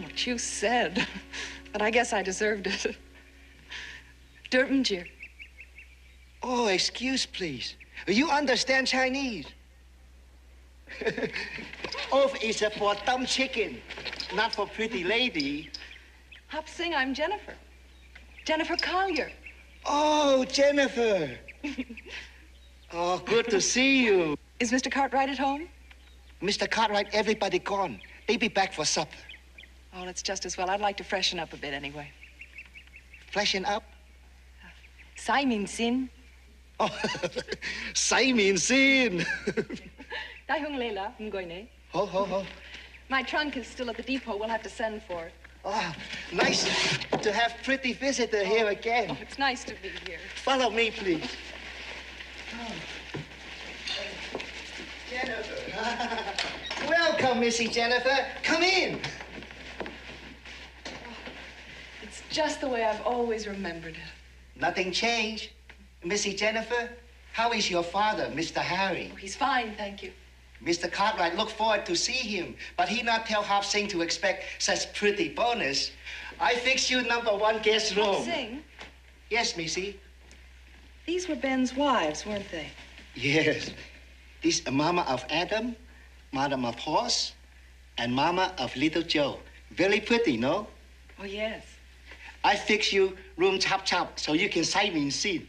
What you said. But I guess I deserved it. Durbanjir. Oh, excuse, please. You understand Chinese? Oath is for dumb chicken, not for pretty lady. Hop Sing, I'm Jennifer. Jennifer Collier. Oh, Jennifer. Oh, good to see you. Is Mr. Cartwright at home? Mr. Cartwright, everybody gone. They be back for supper. Oh, that's just as well. I'd like to freshen up a bit anyway. Freshen up? Sai Min Sin. Oh, Sai Min Sin. Dai Hung Leila, Ngoine. Ho. My trunk is still at the depot. We'll have to send for it. Oh, nice to have pretty visitor here again. Oh, it's nice to be here. Follow me, please. Oh. Jennifer. Welcome, Missy Jennifer. Come in. It's just the way I've always remembered it. Nothing changed. Missy Jennifer, how is your father, Mr. Harry? Oh, he's fine, thank you. Mr. Cartwright look forward to see him, but he not tell Hop Sing to expect such pretty bonus. I fix you #1 guest room. Hop Sing? Yes, Missy. These were Ben's wives, weren't they? Yes. This Mama of Adam, Madam of Horse, and Mama of Little Joe. Very pretty, no? Oh, yes. I fix you room chop so you can sight me in scene.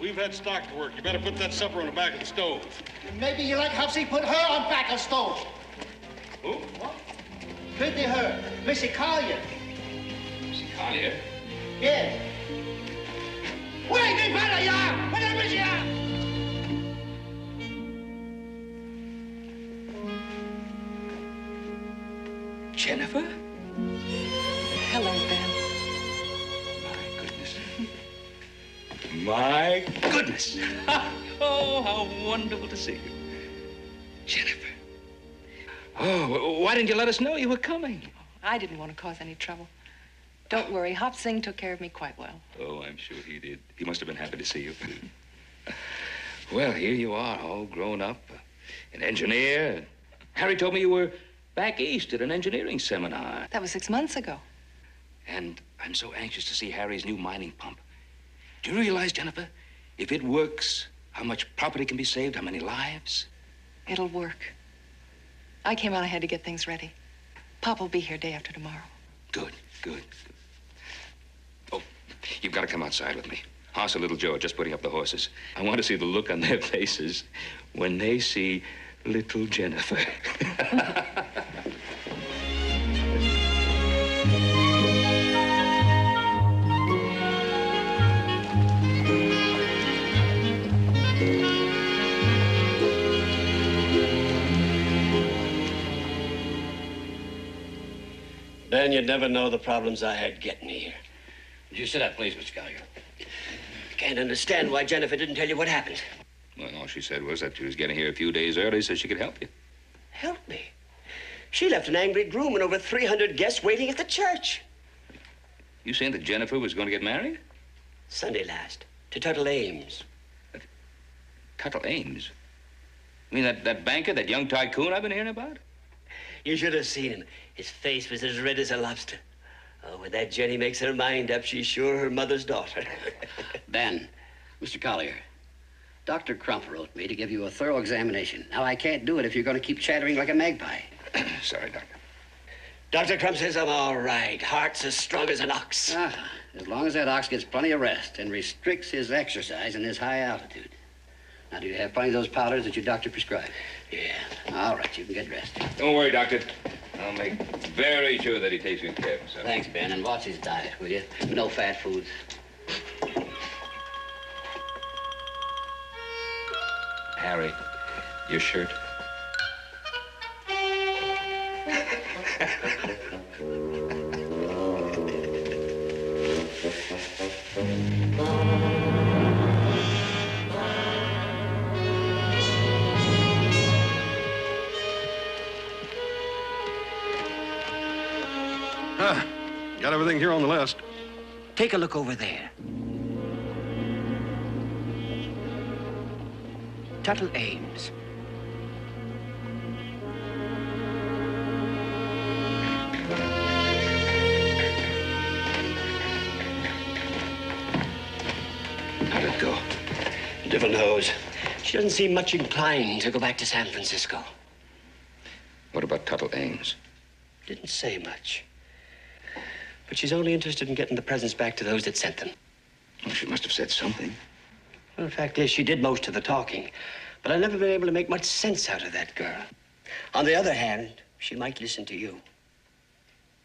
We've had stock to work. You better put that supper on the back of the stove. Maybe you like Hop Sing put her on back of stove. Who? What? Pretty her. Missy Collier. Missy Collier? Yes. Wait, they better ya! Wait, let me see ya! Jennifer? Hello, Ben. My goodness. Oh, how wonderful to see you. Jennifer. Oh, why didn't you let us know you were coming? I didn't want to cause any trouble. Don't worry, Hop Sing took care of me quite well. Oh, I'm sure he did. He must have been happy to see you. Well, here you are, all grown up, an engineer. Harry told me you were back east at an engineering seminar. That was 6 months ago. And I'm so anxious to see Harry's new mining pump. Do you realize, Jennifer, if it works, how much property can be saved, how many lives? It'll work. I came out ahead to get things ready. Pop will be here day after tomorrow. Good. Oh, you've got to come outside with me. Hoss and Little Joe are just putting up the horses. I want to see the look on their faces when they see little Jennifer. Ben, you'd never know the problems I had getting here. Would you sit up, please, Mr. Collier? Can't understand why Jennifer didn't tell you what happened. Well, all she said was that she was getting here a few days early so she could help you. Help me? She left an angry groom and over 300 guests waiting at the church. You saying that Jennifer was going to get married? Sunday last, to Tuttle Ames. Tuttle Ames? You mean that banker, that young tycoon I've been hearing about? You should have seen him. His face was as red as a lobster. Oh, when that Jenny makes her mind up, she's sure her mother's daughter. Ben, Mr. Collier, Dr. Crump wrote me to give you a thorough examination. Now, I can't do it if you're going to keep chattering like a magpie. Sorry, Doctor. Dr. Crump says I'm all right. Heart's as strong as an ox. As long as that ox gets plenty of rest and restricts his exercise in this high altitude. Now, do you have plenty of those powders that your doctor prescribed? Yeah. All right, you can get dressed. Don't worry, Doctor. I'll make very sure that he takes good care of himself. Thanks, Ben, and watch his diet, will you? No fat foods. Harry, your shirt. Got everything here on the list. Take a look over there. Tuttle Ames. How'd it go? Devil knows. She doesn't seem much inclined to go back to San Francisco. What about Tuttle Ames? Didn't say much. But she's only interested in getting the presents back to those that sent them. Well, she must have said something. Well, the fact is, she did most of the talking. But I've never been able to make much sense out of that girl. On the other hand, she might listen to you.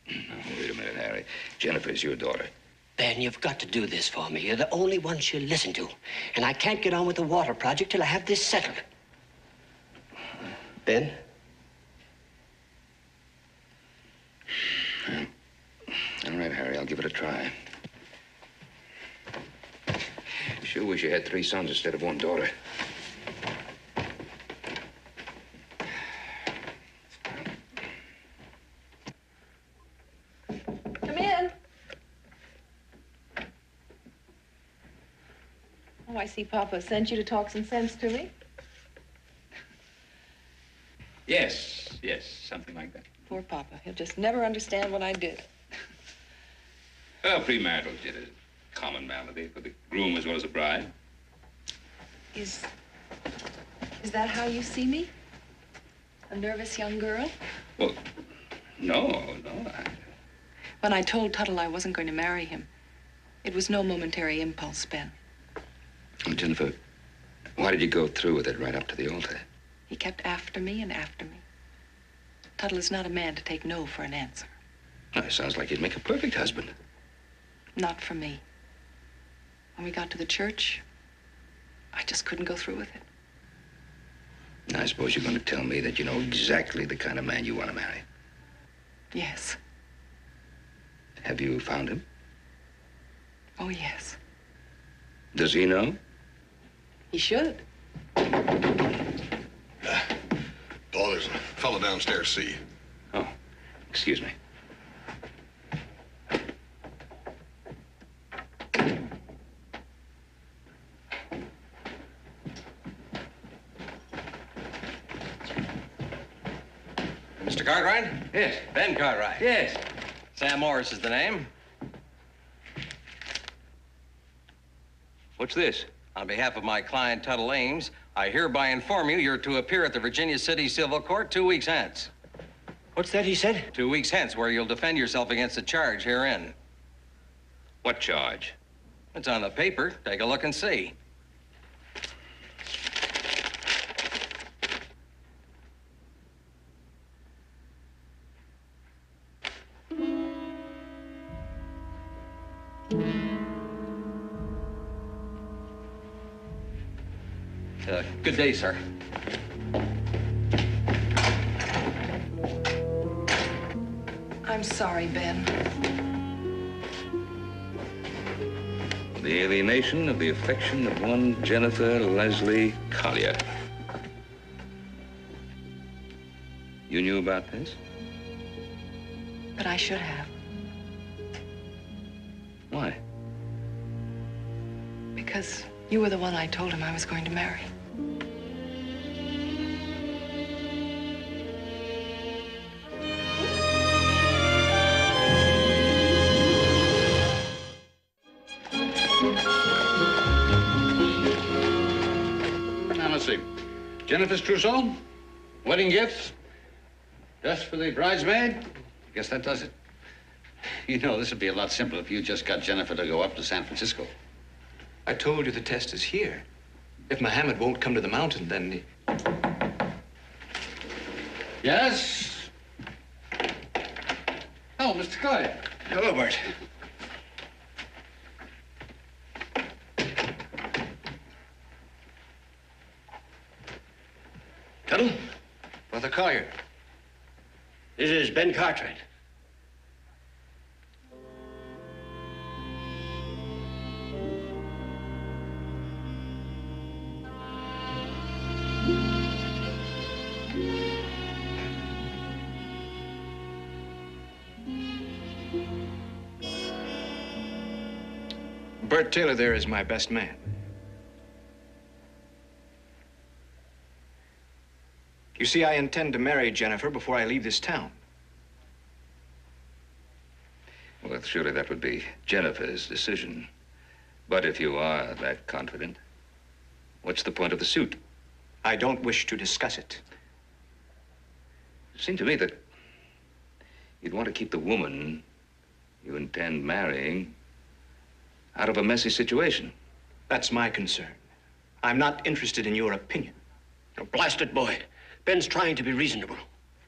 Now, wait a minute, Harry. Jennifer's your daughter. Ben, you've got to do this for me. You're the only one she'll listen to. And I can't get on with the water project till I have this settled. Ben? Well, all right, Harry, I'll give it a try. Sure wish you had 3 sons instead of 1 daughter. Come in. Oh, I see Papa sent you to talk some sense to me. Yes, something like that. Poor Papa. He'll just never understand what I did. Well, premarital is a common malady for the groom as well as the bride. Is that how you see me? A nervous young girl? Well, no. When I told Tuttle I wasn't going to marry him, it was no momentary impulse, Ben. Oh, Jennifer, why did you go through with it right up to the altar? He kept after me and after me. Tuttle is not a man to take no for an answer. Well, it sounds like you'd make a perfect husband. Not for me. When we got to the church, I just couldn't go through with it. And I suppose you're going to tell me that you know exactly the kind of man you want to marry. Yes. Have you found him? Oh, yes. Does he know? He should. Paul, there's a fellow downstairs, see you. Oh, excuse me. Mr. Cartwright? Yes. Ben Cartwright. Yes. Sam Morris is the name. What's this? On behalf of my client, Tuttle Ames, I hereby inform you you're to appear at the Virginia City Civil Court 2 weeks hence. What's that he said? 2 weeks hence, where you'll defend yourself against the charge herein. What charge? It's on the paper. Take a look and see. Good day, sir. I'm I'm sorry, Ben. The alienation of the affection of one Jennifer Leslie Collier. You knew about this? But I should have. Why? Because you were the one I told him I was going to marry. Now, let's see. Jennifer's trousseau? Wedding gifts? Just for the bridesmaid? I guess that does it. You know, this would be a lot simpler if you just got Jennifer to go up to San Francisco. I told you the test is here. If Mohammed won't come to the mountain, then... Yes? Oh, Mr. Collier. Hello, Bert. Tuttle? Brother Collier. This is Ben Cartwright. Bert Taylor there is my best man. You see, I intend to marry Jennifer before I leave this town. Well, surely that would be Jennifer's decision. But if you are that confident, what's the point of the suit? I don't wish to discuss it. It seemed to me that you'd want to keep the woman you intend marrying out of a messy situation. That's my concern. I'm not interested in your opinion. Oh, blast it, boy. Ben's trying to be reasonable.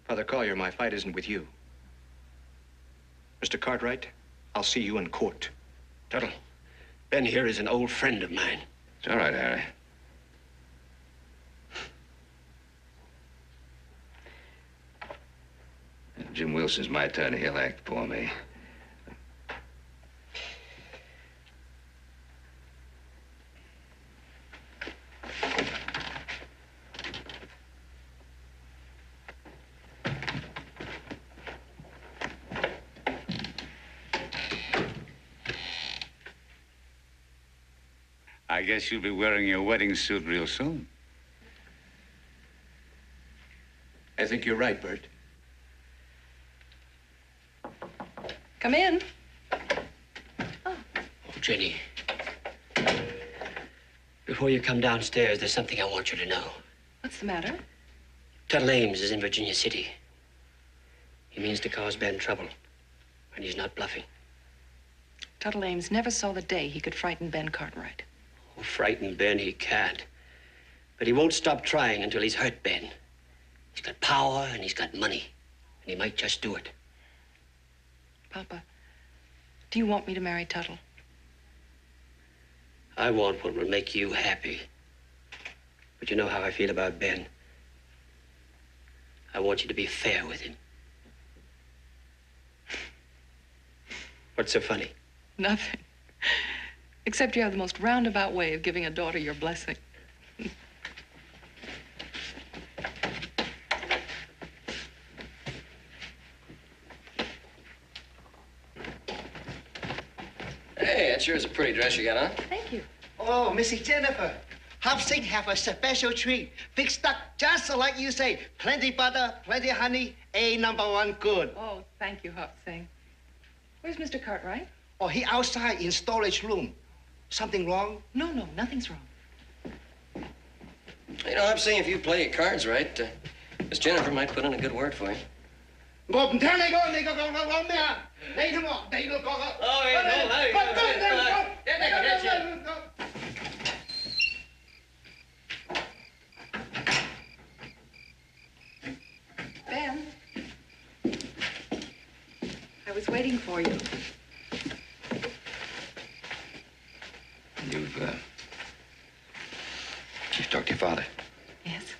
Father Collier, my fight isn't with you. Mr. Cartwright, I'll see you in court. Tuttle, Ben here is an old friend of mine. It's all right, Harry. Jim Wilson's my attorney. He'll act for me. I guess you'll be wearing your wedding suit real soon. I think you're right, Bert. Come in. Oh, Jenny. Before you come downstairs, there's something I want you to know. What's the matter? Tuttle Ames is in Virginia City. He means to cause Ben trouble, and he's not bluffing. Tuttle Ames never saw the day he could frighten Ben Cartwright. Oh, frighten Ben he can't. But he won't stop trying until he's hurt Ben. He's got power and he's got money, and he might just do it. Papa, do you want me to marry Tuttle? I want what will make you happy. But you know how I feel about Ben. I want you to be fair with him. What's so funny? Nothing. Except you have the most roundabout way of giving a daughter your blessing. Hey, that sure is a pretty dress you got on. Thank you. Oh, Mrs. Jennifer, Hopsing have a special treat. Fixed up just like you say. Plenty butter, plenty honey, A1 good. Oh, thank you, Hop Sing. Where's Mr. Cartwright? Oh, he outside in storage room. Something wrong? No, nothing's wrong. You know, I'm saying if you play your cards right, Miss Jennifer might put in a good word for you. 我唔聽你講，你講咩啊？你同我，你都講啊！Ben, I was waiting for you. You've talked to your father. Yes?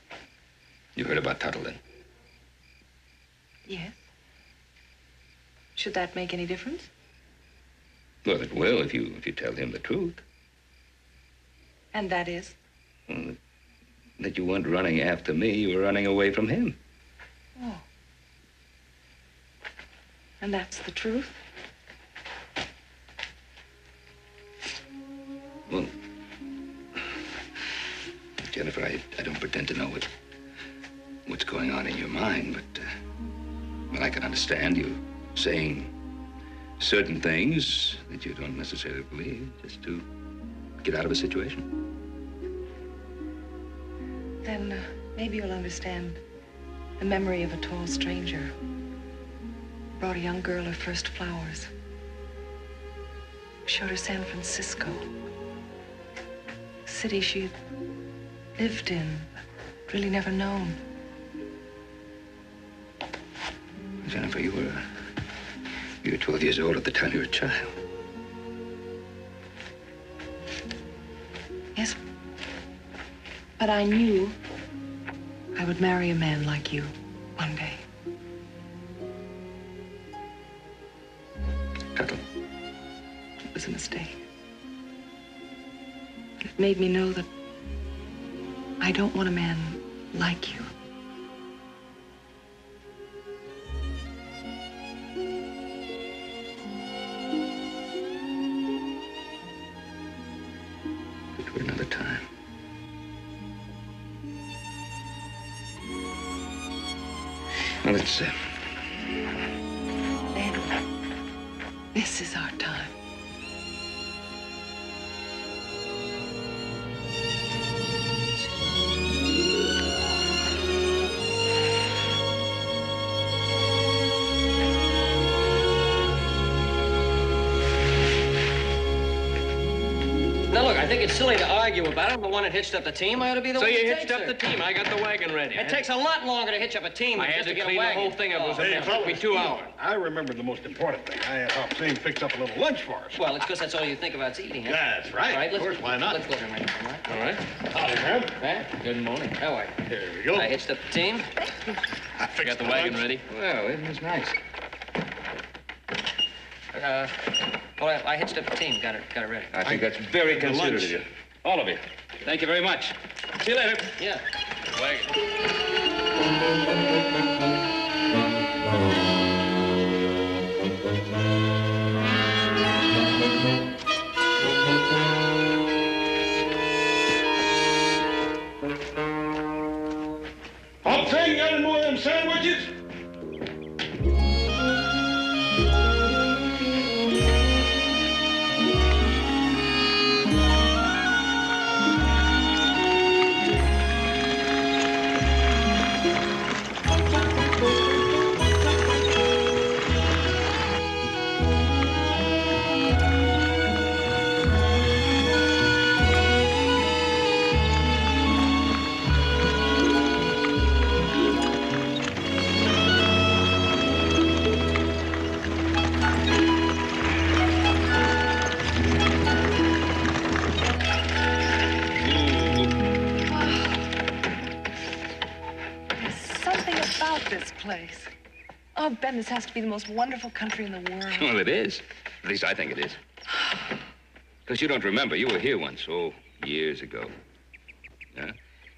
You heard about Tuttle then? Yes. Should that make any difference? Well, it will if you tell him the truth. And that is? Well, that you weren't running after me, you were running away from him. Oh. And that's the truth? Well, Jennifer, I don't pretend to know what's going on in your mind, but well, I can understand you saying certain things that you don't necessarily believe just to get out of a situation. Then maybe you'll understand the memory of a tall stranger brought a young girl her first flowers. Showed her San Francisco, a city she'd lived in, but really never known. Jennifer, you were 12 years old at the time you were a child. Yes, but I knew I would marry a man like you one day. Tuttle. It was a mistake. It made me know that I don't want a man like you. But for another time. Well, it's, Then, this is our time. Now, look, I think it's silly to argue about it. I'm the one that hitched up the team. I ought to be the So one you that hitched takes up it. the team. I got the wagon ready. It takes a lot longer to hitch up a team I than had just to to get a clean the wagon. whole thing up. It was Hey, it took me 2 hours. I remember the most important thing. I had Hop Sing fix up a little lunch for us. Well, it's because that's all you think about is eating, huh? That's right. All right, Of course, why not? Let's go there right now, all right? All right. Howdy, man. Right? Good morning. How are you? Here we go. I hitched up the team. I fixed Got the wagon lunch. ready? well, it was nice. Well, I hitched up the team. Got it ready. I think that's very The considerate lunch. of you. All of you. Thank you very much. See you later. Yeah. Wagon. Hop Sing, got any more of them sandwiches? There's something about this place. Oh, Ben, this has to be the most wonderful country in the world. Well, it is. At least I think it is. Because you don't remember. You were here once, years ago. Yeah?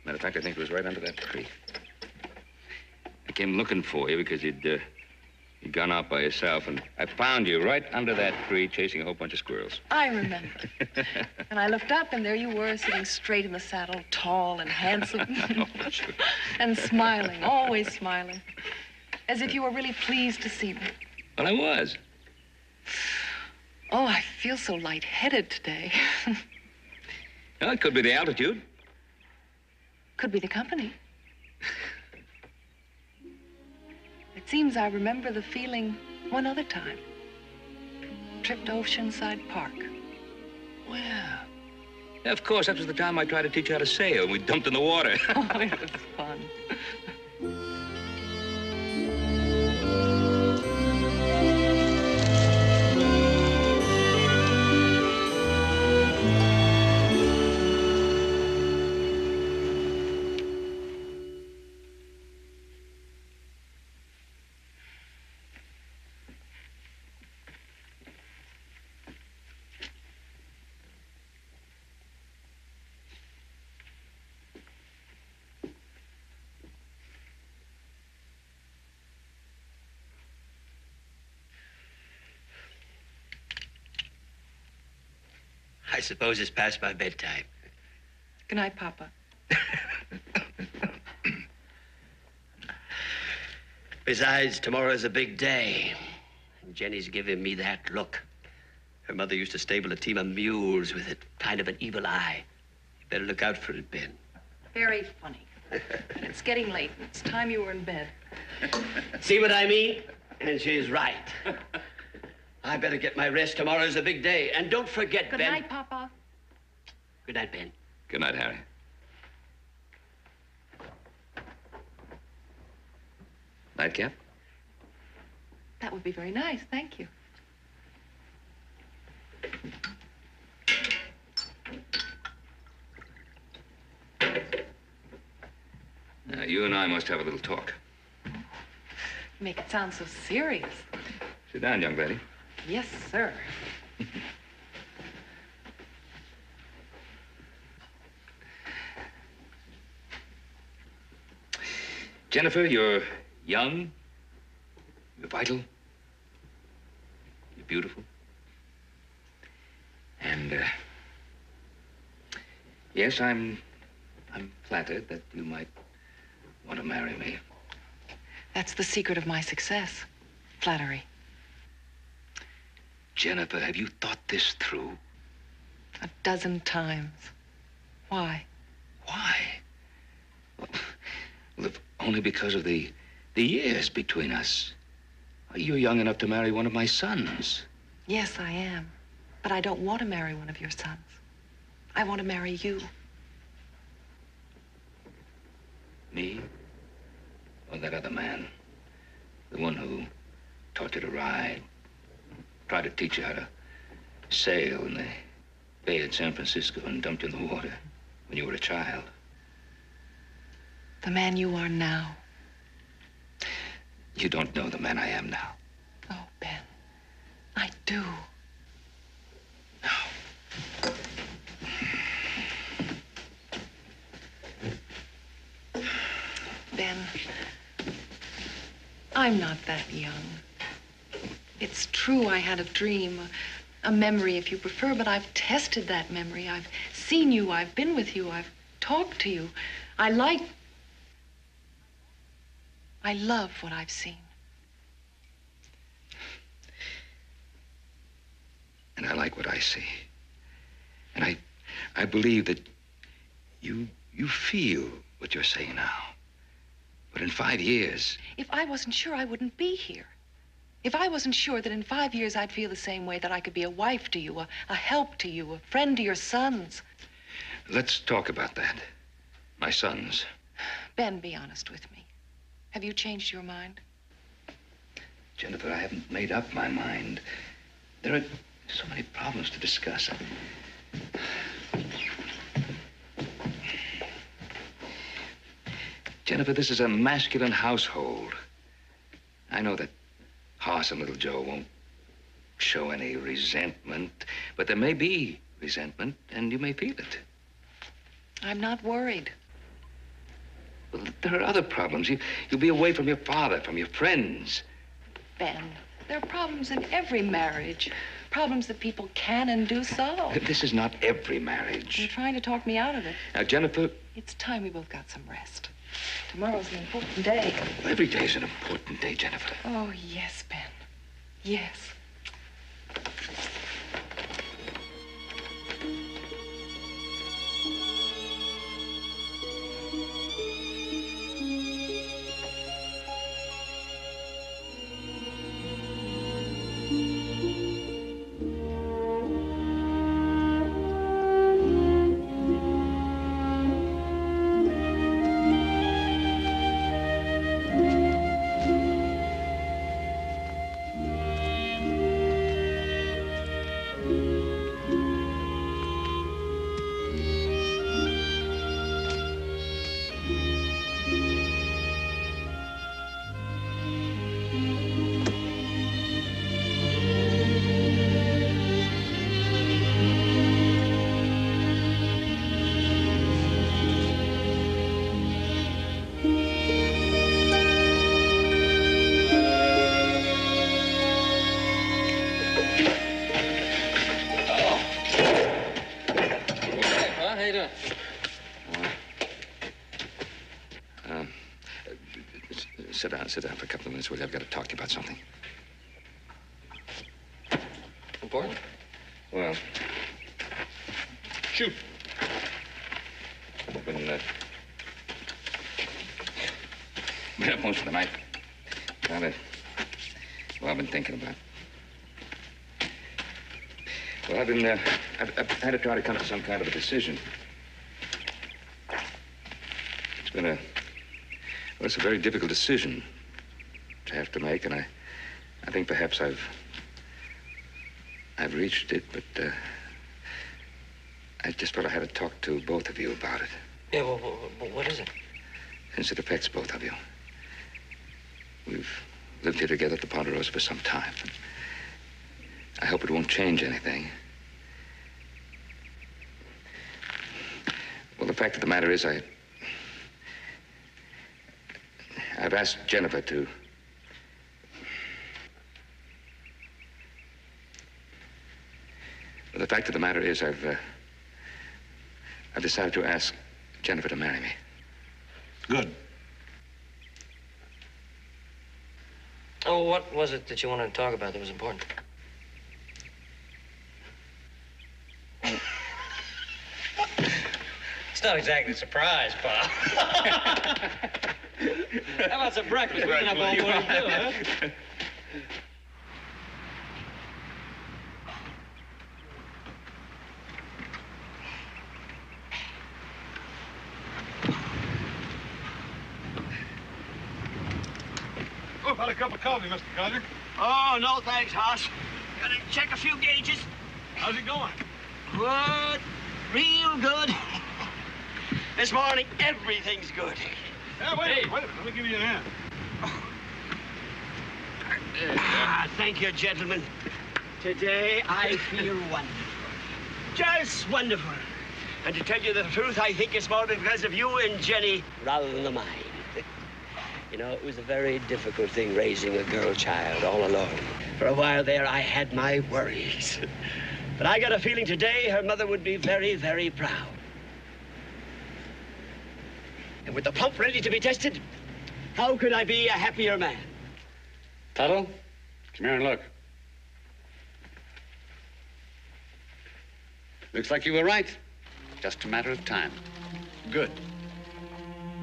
Matter of fact, I think it was right under that tree. I came looking for you because you'd gone out by yourself, and I found you right under that tree chasing a whole bunch of squirrels. I remember. And I looked up, and there you were, sitting straight in the saddle, tall and handsome. Oh, sure. And smiling, always smiling. As if you were really pleased to see me. Well, I was. Oh, I feel so lightheaded today. Well, it could be the altitude. Could be the company. It seems I remember the feeling one other time. Trip to Oceanside Park. Well, of course, that was the time I tried to teach you how to sail, and we dumped in the water. Oh, it was fun. I suppose it's past my bedtime. Good night, Papa. Besides, tomorrow's a big day. And Jenny's giving me that look. Her mother used to stable a team of mules with it, kind of an evil eye. You better look out for it, Ben. Very funny. And it's getting late. It's time you were in bed. See what I mean? And she's right. I better get my rest. Tomorrow's a big day. And don't forget, Good Ben. night, Papa. Good night, Ben. Good night, Harry. Nightcap? That would be very nice. Thank you. Now, you and I must have a little talk. You make it sound so serious. Sit down, young lady. Yes, sir. Jennifer, you're young, you're vital, you're beautiful. And, yes, I'm flattered that you might want to marry me. That's the secret of my success. Flattery. Jennifer, have you thought this through? 12 times. Why? Why? Well, if only because of the years between us. You're young enough to marry one of my sons. Yes, I am. But I don't want to marry one of your sons. I want to marry you. Me? Or that other man? The one who taught you to ride, tried to teach you how to sail in the bay at San Francisco and dumped you in the water when you were a child. The man you are now. You don't know the man I am now. Oh, Ben, I do. Ben, I'm not that young. It's true I had a dream, a memory if you prefer, but I've tested that memory. I've seen you, I've been with you, I've talked to you. I love what I've seen. And I like what I see. And I believe that you feel what you're saying now. But in 5 years... If I wasn't sure, I wouldn't be here. If I wasn't sure that in 5 years I'd feel the same way, that I could be a wife to you, a help to you, a friend to your sons. Let's talk about that. My sons. Ben, be honest with me. Have you changed your mind? Jennifer, I haven't made up my mind. There are so many problems to discuss. Jennifer, this is a masculine household. I know that Hoss and little Joe won't show any resentment, but there may be resentment, and you may feel it. I'm not worried. Well, there are other problems. You'll be away from your father, from your friends. Ben, there are problems in every marriage. Problems that people can and do solve. This is not every marriage. You're trying to talk me out of it. Now, Jennifer... It's time we both got some rest. Tomorrow's an important day. Every day is an important day, Jennifer. Oh, yes, Ben. Yes. sit down for a couple of minutes, will you? I've got to talk to you about something. Important? Well, Shoot. I've been up most of the night. I've been thinking about it. Well, I've had to try to come to some kind of a decision. It's a very difficult decision to have to make, and I think perhaps I've reached it, but I just felt I had to talk to both of you about it. Yeah, well, what is it? Since it affects both of you. We've lived here together at the Ponderosa for some time. I hope it won't change anything. Well, the fact of the matter is I've asked Jennifer to... Well, the fact of the matter is I've decided to ask Jennifer to marry me. Good. Oh, what was it that you wanted to talk about that was important? It's not exactly a surprise, Pop. How about some breakfast? We've been up all morning, too, huh? Oh, I've had a cup of coffee, Mr. Carter. Oh, no thanks, Hoss. Gotta check a few gauges. How's it going? Good. Real good. This morning, everything's good. Yeah, wait a minute. Let me give you a hand. Thank you, gentlemen. Today, I feel wonderful. Just wonderful. And to tell you the truth, I think it's more because of you and Jenny rather than mine. You know, it was a very difficult thing raising a girl child all alone. For a while there, I had my worries. But I got a feeling today her mother would be very, very proud. And with the pump ready to be tested, how could I be a happier man? Tuttle, come here and look. Looks like you were right. Just a matter of time. Good.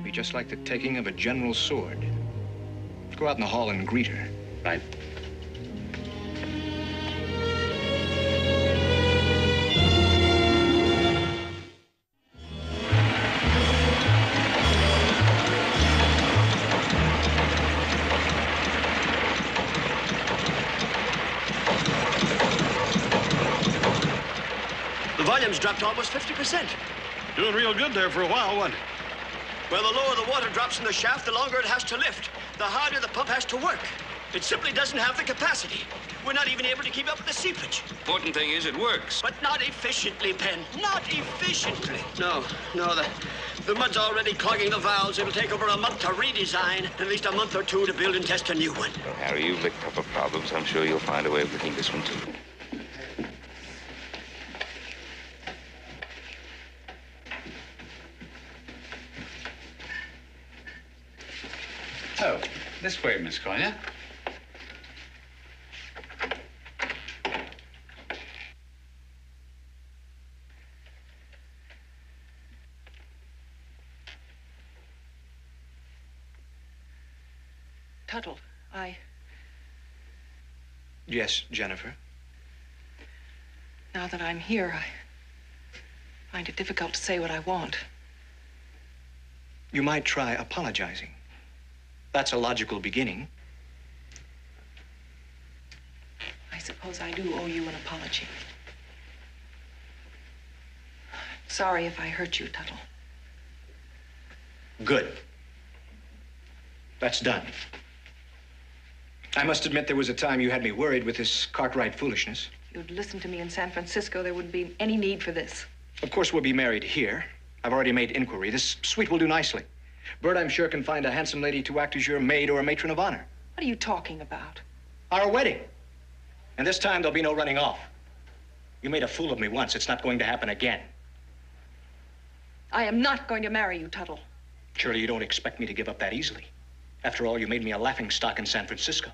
Be just like the taking of a general's sword. Go out in the hall and greet her. Right. The volume's dropped almost 50%. Doing real good there for a while, wasn't it? Well, the lower the water drops in the shaft, the longer it has to lift. The harder the pump has to work. It simply doesn't have the capacity. We're not even able to keep up with the seepage. Important thing is it works. But not efficiently, Penn. Not efficiently. No, the mud's already clogging the valves. It'll take over a month to redesign, at least a month or two to build and test a new one. Well, Harry, you've licked tougher problems. I'm sure you'll find a way of licking this one, too. Oh, this way, Miss Collier. Tuttle, Yes, Jennifer. now that I'm here, I find it difficult to say what I want. You might try apologizing. That's a logical beginning. I suppose I do owe you an apology. Sorry if I hurt you, Tuttle. Good. That's done. I must admit there was a time you had me worried with this Cartwright foolishness. If you'd listened to me in San Francisco, there wouldn't be any need for this. Of course, we'll be married here. I've already made inquiry. This suite will do nicely. Bert, I'm sure, can find a handsome lady to act as your maid or a matron of honor. What are you talking about? Our wedding. And this time, there'll be no running off. You made a fool of me once. It's not going to happen again. I am not going to marry you, Tuttle. Surely you don't expect me to give up that easily. After all, you made me a laughingstock in San Francisco.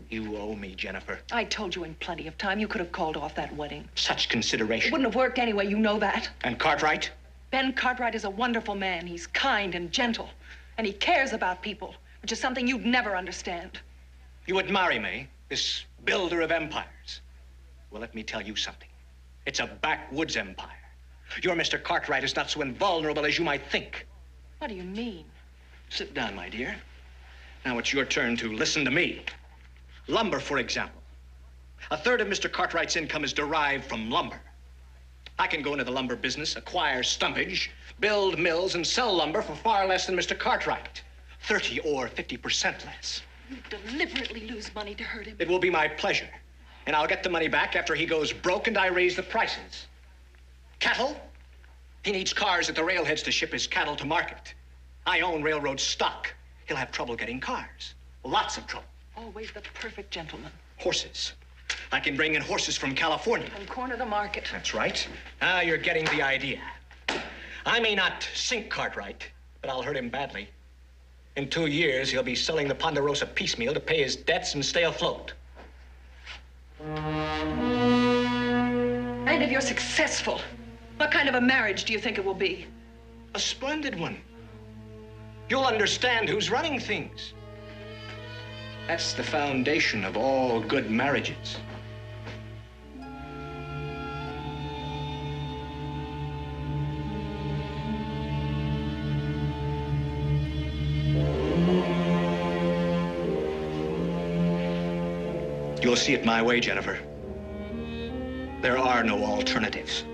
You owe me, Jennifer. I told you in plenty of time you could have called off that wedding. Such It consideration. wouldn't have worked anyway, you know that. And Cartwright? Ben Cartwright is a wonderful man. He's kind and gentle. And he cares about people, which is something you'd never understand. You would marry me, this builder of empires. Well, let me tell you something. It's a backwoods empire. Your Mr. Cartwright is not so invulnerable as you might think. What do you mean? Sit down, my dear. Now it's your turn to listen to me. Lumber, for example. A third of Mr. Cartwright's income is derived from lumber. I can go into the lumber business, acquire stumpage, build mills, and sell lumber for far less than Mr. Cartwright. 30 or 50% less. You deliberately lose money to hurt him. It will be my pleasure. And I'll get the money back after he goes broke and I raise the prices. Cattle? He needs cars at the railheads to ship his cattle to market. I own railroad stock. He'll have trouble getting cars. Lots of trouble. Always the perfect gentleman. Horses. I can bring in horses from California. And corner the market. That's right. Now you're getting the idea. I may not sink Cartwright, but I'll hurt him badly. In 2 years, he'll be selling the Ponderosa piecemeal to pay his debts and stay afloat. And if you're successful, what kind of a marriage do you think it will be? A splendid one. You'll understand who's running things. That's the foundation of all good marriages. You'll see it my way, Jennifer. There are no alternatives.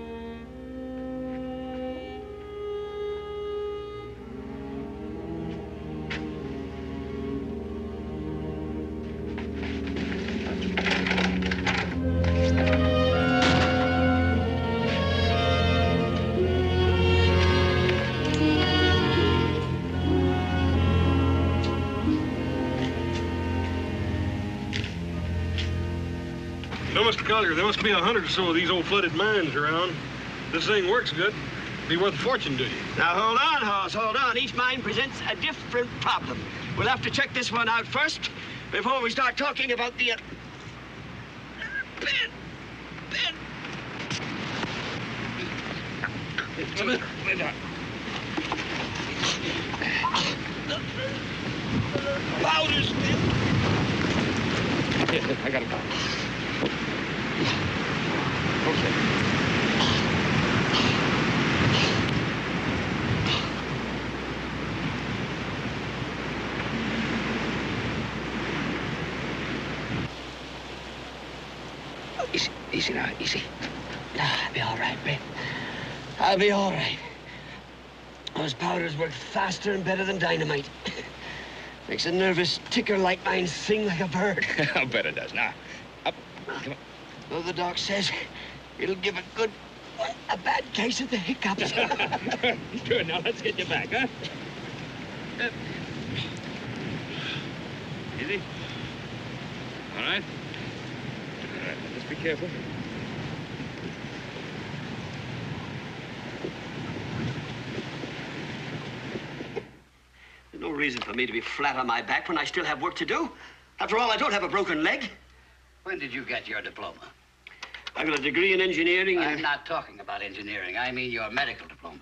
Mr. Collier, there must be 100 or so of these old flooded mines around. This thing works good. Be worth a fortune to you. Now, hold on, Hoss, hold on. Each mine presents a different problem. We'll have to check this one out first before we start talking about the... Ben! Powders, I gotta go. Easy now, easy. I'll be all right, Ben. I'll be all right. Those powders work faster and better than dynamite. Makes a nervous ticker like mine sing like a bird. I'll bet it does. Now, up. Come on. Well, the doc says it'll give a bad case of the hiccups. Good. Now, let's get you back, huh? Easy. All right. All right, just be careful. There's no reason for me to be flat on my back when I still have work to do. After all, I don't have a broken leg. When did you get your diploma? I got a degree in engineering. I'm not talking about engineering. I mean your medical diploma.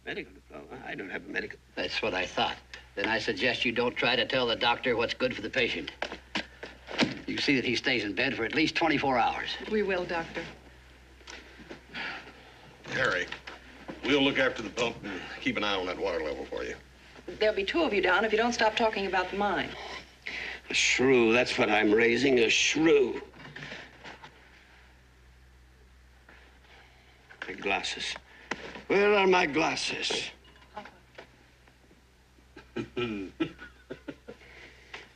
Medical diploma? I don't have a medical... That's what I thought. Then I suggest you don't try to tell the doctor what's good for the patient. You see that he stays in bed for at least 24 hours. We will, Doctor. Harry, we'll look after the pump and keep an eye on that water level for you. There'll be 2 of you down if you don't stop talking about the mine. A shrew, that's what I'm raising, a shrew. My glasses. Where are my glasses?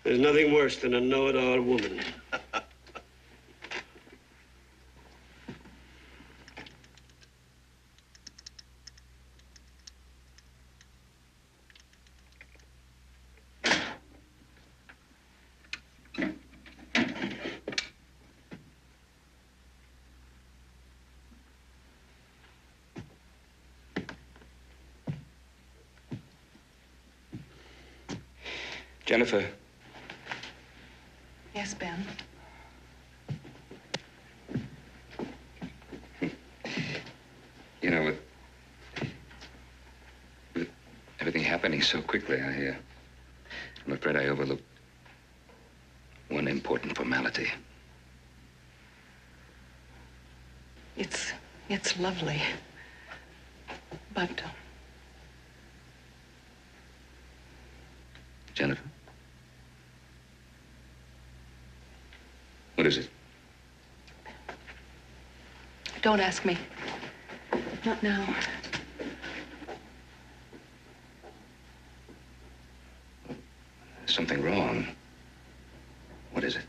There's nothing worse than a know-it-all woman. Jennifer. Yes, Ben. You know, with everything happening so quickly, I'm afraid I overlooked one important formality. It's lovely. But, Jennifer? What is it? don't ask me. Not now. There's something wrong. What is it?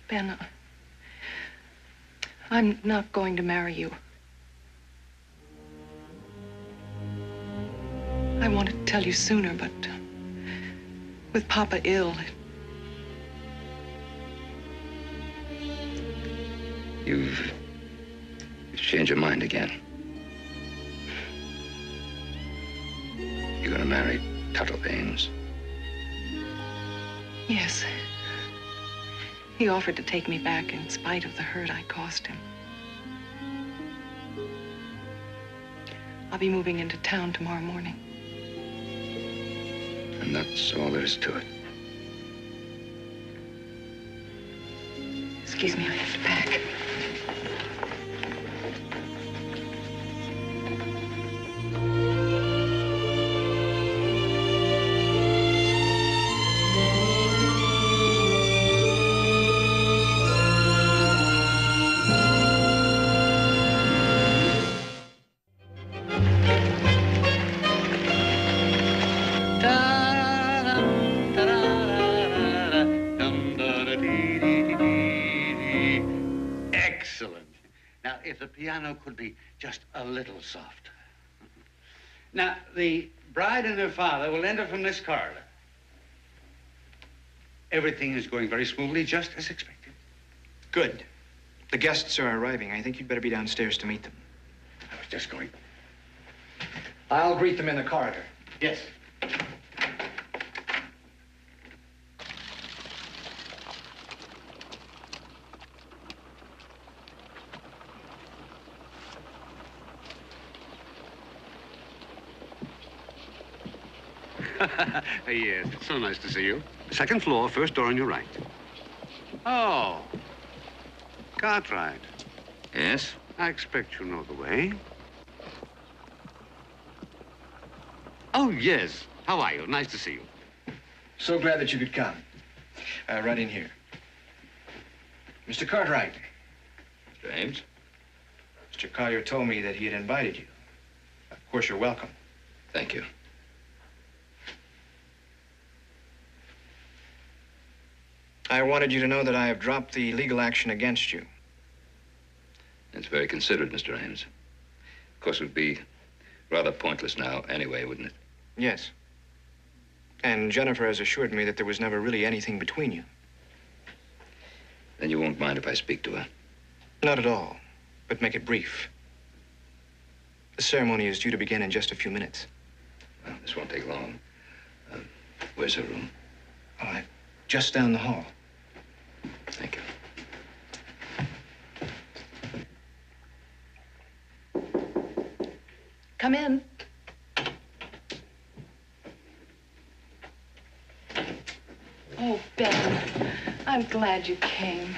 Ben, I'm not going to marry you. I wanted to tell you sooner, but with Papa ill, You've changed your mind again. You're gonna marry Tuttle Ames. Yes. He offered to take me back in spite of the hurt I caused him. I'll be moving into town tomorrow morning. And that's all there is to it. Excuse me, I have to pack. Excellent. Now, if the piano could be just a little softer. Now, the bride and her father will enter from this corridor. Everything is going very smoothly, just as expected. Good. The guests are arriving. I think you'd better be downstairs to meet them. I was just going. I'll greet them in the corridor. Yes. Yes, it's so nice to see you. Second floor, first door on your right. Oh, Cartwright. Yes? I expect you know the way. Oh, yes. How are you? Nice to see you. So glad that you could come. Right in here. Mr. Cartwright. Mr. Ames? Mr. Collier told me that he had invited you. Of course, you're welcome. Thank you. I wanted you to know that I have dropped the legal action against you. It's very considerate, Mr. Ames. Of course, it would be rather pointless now anyway, wouldn't it? Yes. And Jennifer has assured me that there was never really anything between you. Then you won't mind if I speak to her? Not at all, but make it brief. The ceremony is due to begin in just a few minutes. Well, this won't take long. Where's her room? Just down the hall. Thank you. Come in. Oh, Ben, I'm glad you came.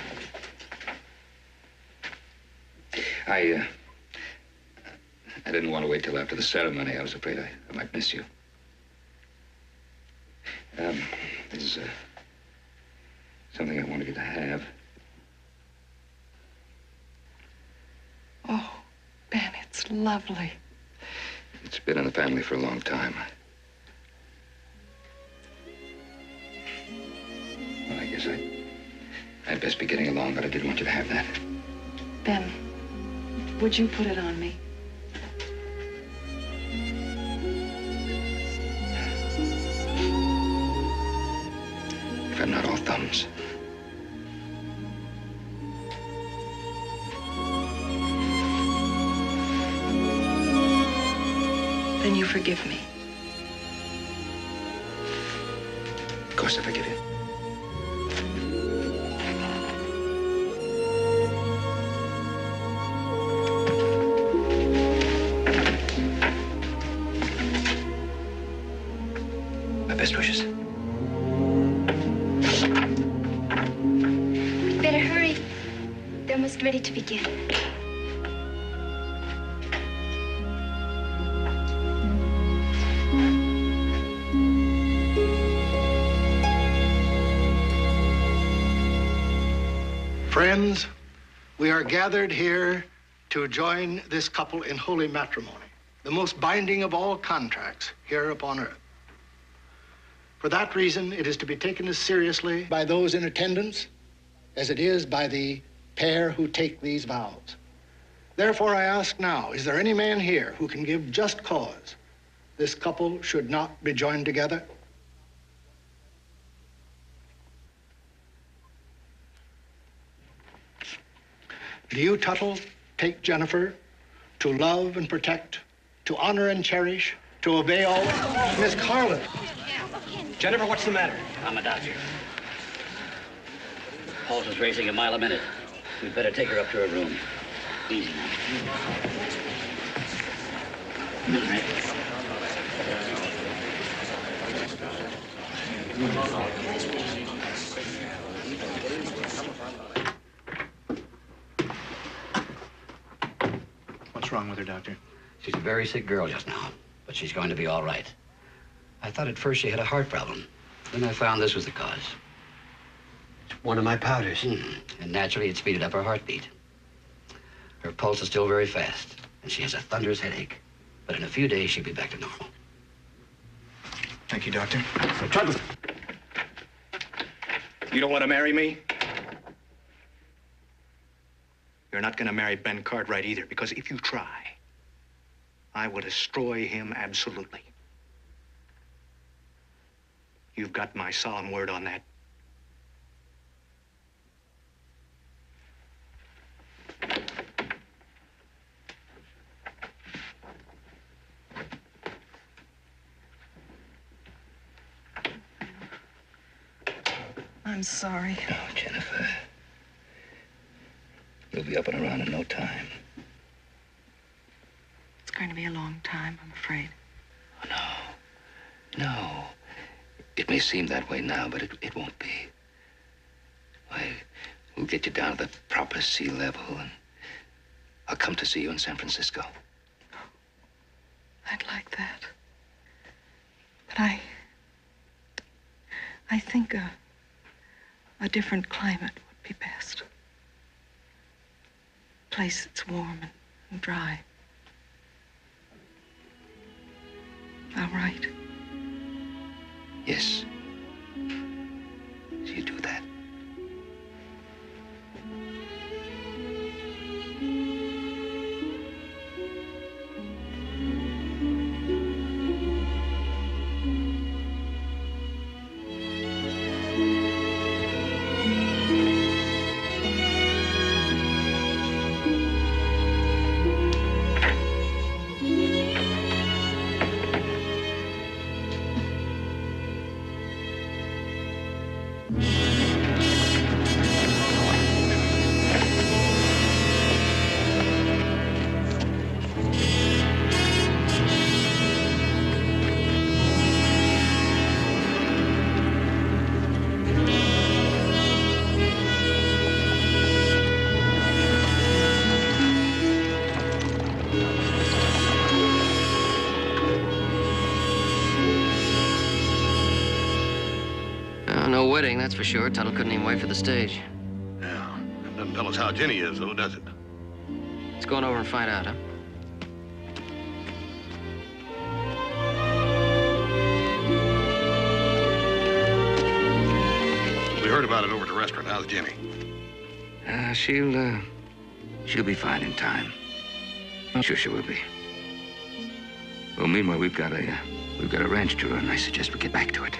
I didn't want to wait till after the ceremony. I was afraid I might miss you. There's something I wanted you to have. Oh, Ben, it's lovely. It's been in the family for a long time. Well, I guess I'd best be getting along, but I did want you to have that. Ben, would you put it on me? If I'm not all thumbs. you forgive me? Of course I forgive you. My best wishes. Better hurry. They're almost ready to begin. Friends, we are gathered here to join this couple in holy matrimony, the most binding of all contracts here upon earth. For that reason, it is to be taken as seriously by those in attendance as it is by the pair who take these vows. Therefore, I ask now, is there any man here who can give just cause this couple should not be joined together? Do you, Tuttle, take Jennifer to love and protect, to honor and cherish, to obey all? Miss Carlin. Jennifer, what's the matter? I'm a doctor. Pulse is racing a mile a minute. We'd better take her up to her room. Easy now. All right. What's wrong with her, Doctor? She's a very sick girl just now, but she's going to be all right. I thought at first she had a heart problem. Then I found this was the cause. It's one of my powders. And naturally, it speeded up her heartbeat. Her pulse is still very fast, and she has a thunderous headache. But in a few days, she'll be back to normal. Thank you, Doctor. Tuttle. You don't want to marry me? You're not going to marry Ben Cartwright either, because if you try, I will destroy him absolutely. You've got my solemn word on that. I'm sorry. Oh, Jennifer. You'll be up and around in no time. It's going to be a long time, I'm afraid. Oh, no. No. It may seem that way now, but it won't be. Why, we'll get you down to the proper sea level, and I'll come to see you in San Francisco. I'd like that. But I think a different climate would be best. A place that's warm and dry. All right. Yes. So you do that. No wedding, that's for sure. Tuttle couldn't even wait for the stage. Yeah. That doesn't tell us how Jenny is, though, does it? Let's go on over and find out, huh? We heard about it over at the restaurant. How's Jenny? She'll be fine in time. I'm sure she will be. Well, meanwhile, we've got a ranch to run. I suggest we get back to it.